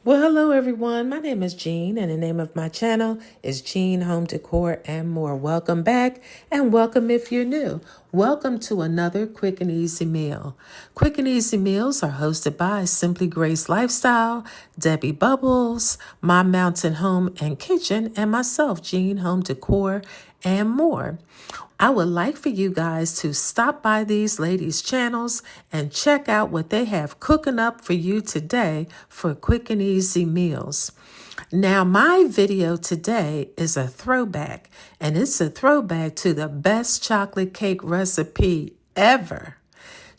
Well, hello everyone. My name is Jean, and the name of my channel is Jean Home Decor and More. Welcome back, and welcome if you're new. Welcome to another quick and easy meal. Quick and easy meals are hosted by Simply Grace Lifestyle, Debbie Bubbles, My Mountain Home and Kitchen, and myself, Jean Home Decor and More. I would like for you guys to stop by these ladies' channels and check out what they have cooking up for you today for quick and easy meals. Now, my video today is a throwback, and it's a throwback to the best chocolate cake recipe ever.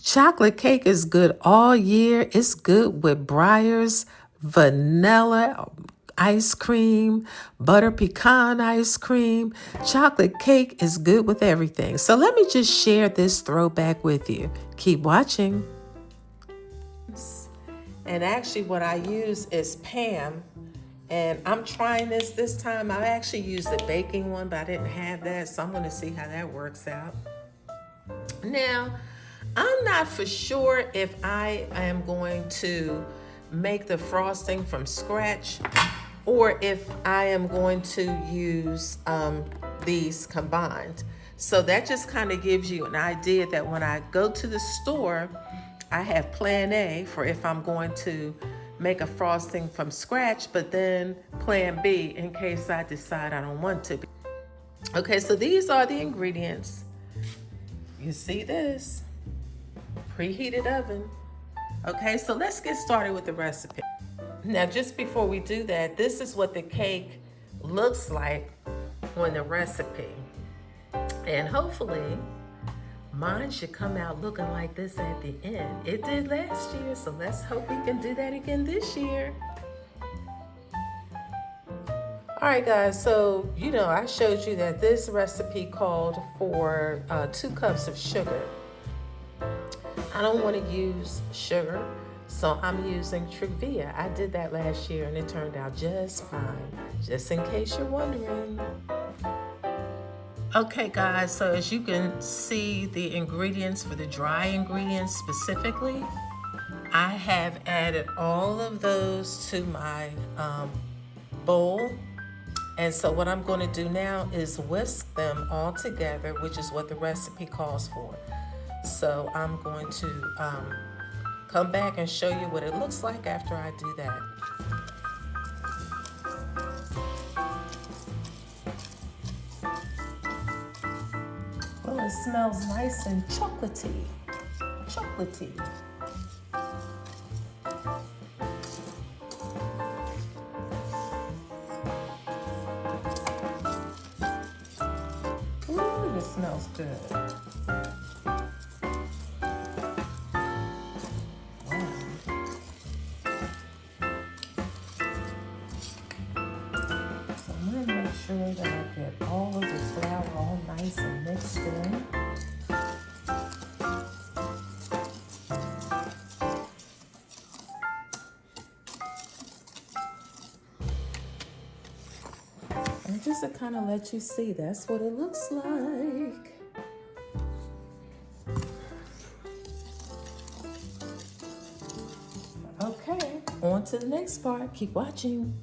Chocolate cake is good all year. It's good with Breyers, vanilla ice cream, butter pecan ice cream. Chocolate cake is good with everything. So let me just share this throwback with you. Keep watching. And actually what I use is Pam. And I'm trying this time. I actually used the baking one, but I didn't have that. So I'm going to see how that works out. Now, I'm not for sure if I am going to make the frosting from scratch or if I am going to use these combined. So that just kind of gives you an idea that when I go to the store, I have plan A for if I'm going to make a frosting from scratch, but then plan B in case I decide I don't want to. Okay, so these are the ingredients. You see this? Preheated oven. Okay, so let's get started with the recipe. Now, just before we do that, this is what the cake looks like on the recipe. And hopefully, mine should come out looking like this at the end. It did last year, so let's hope we can do that again this year. All right, guys, so, I showed you that this recipe called for 2 cups of sugar. I don't want to use sugar, so I'm using Truvia. I did that last year and it turned out just fine, just in case you're wondering. Okay, guys, so as you can see the ingredients for the dry ingredients specifically, I have added all of those to my bowl. And so what I'm going to do now is whisk them all together, which is what the recipe calls for. So I'm going to come back and show you what it looks like after I do that. Well, it smells nice and chocolatey. Chocolatey. Ooh, this smells good. Sure that I get all of the flour all nice and mixed in. And just to kind of let you see, that's what it looks like. Okay, on to the next part. Keep watching.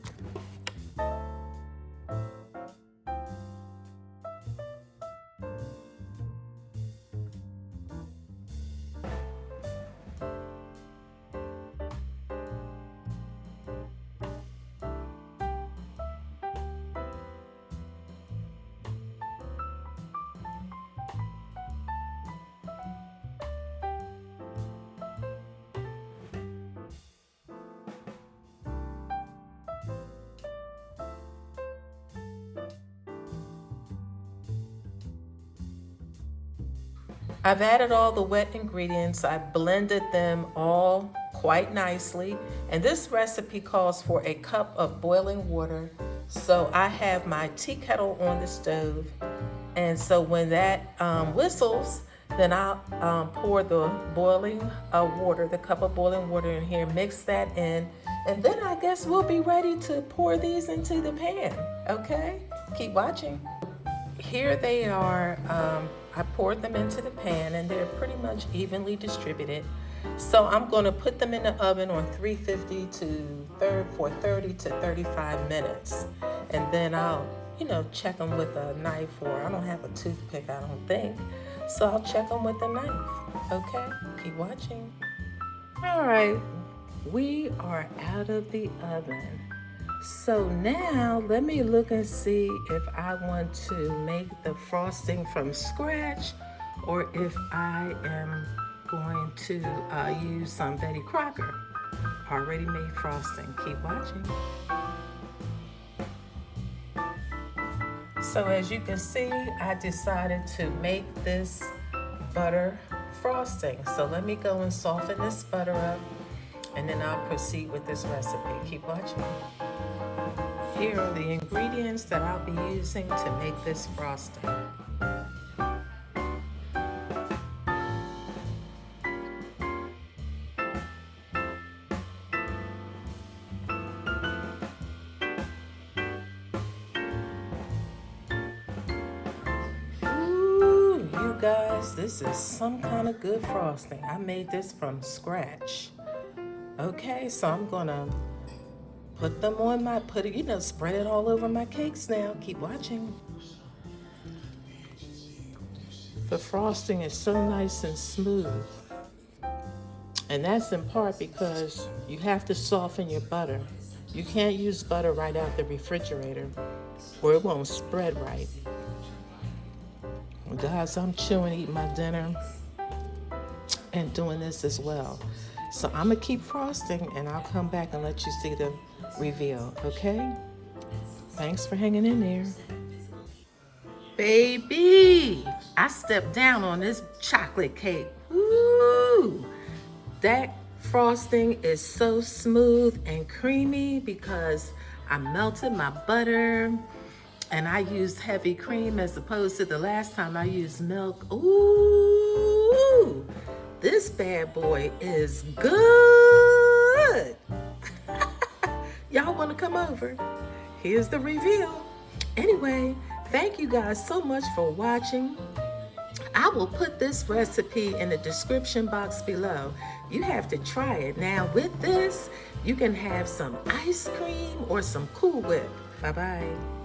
I've added all the wet ingredients. I blended them all quite nicely. And this recipe calls for a cup of boiling water. So I have my tea kettle on the stove. And so when that whistles, then I'll pour the boiling water, the cup of boiling water in here, mix that in. And then I guess we'll be ready to pour these into the pan, okay? Keep watching. Here they are. I poured them into the pan and they're pretty much evenly distributed. So I'm going to put them in the oven on 350 for 30 to 35 minutes. And then I'll, check them with a knife, or I don't have a toothpick, I don't think. So I'll check them with a knife. Okay, keep watching. All right, we are out of the oven. So now let me look and see if I want to make the frosting from scratch, or if I am going to use some Betty Crocker already made frosting. Keep watching. So as you can see, I decided to make this butter frosting. So let me go and soften this butter up, and then I'll proceed with this recipe. Keep watching. Here are the ingredients that I'll be using to make this frosting. Guys, this is some kind of good frosting. I made this from scratch. Okay, so I'm gonna put them on my, spread it all over my cakes now. Keep watching. The frosting is so nice and smooth. And that's in part because you have to soften your butter. You can't use butter right out the refrigerator or it won't spread right. Guys, I'm chewing, eating my dinner, and doing this as well. So I'm gonna keep frosting, and I'll come back and let you see the reveal, okay? Thanks for hanging in there. Baby, I stepped down on this chocolate cake. Ooh, that frosting is so smooth and creamy because I melted my butter. And I used heavy cream as opposed to the last time I used milk. Ooh, this bad boy is good. Y'all want to come over? Here's the reveal. Anyway, thank you guys so much for watching. I will put this recipe in the description box below. You have to try it. Now with this, you can have some ice cream or some Cool Whip. Bye-bye.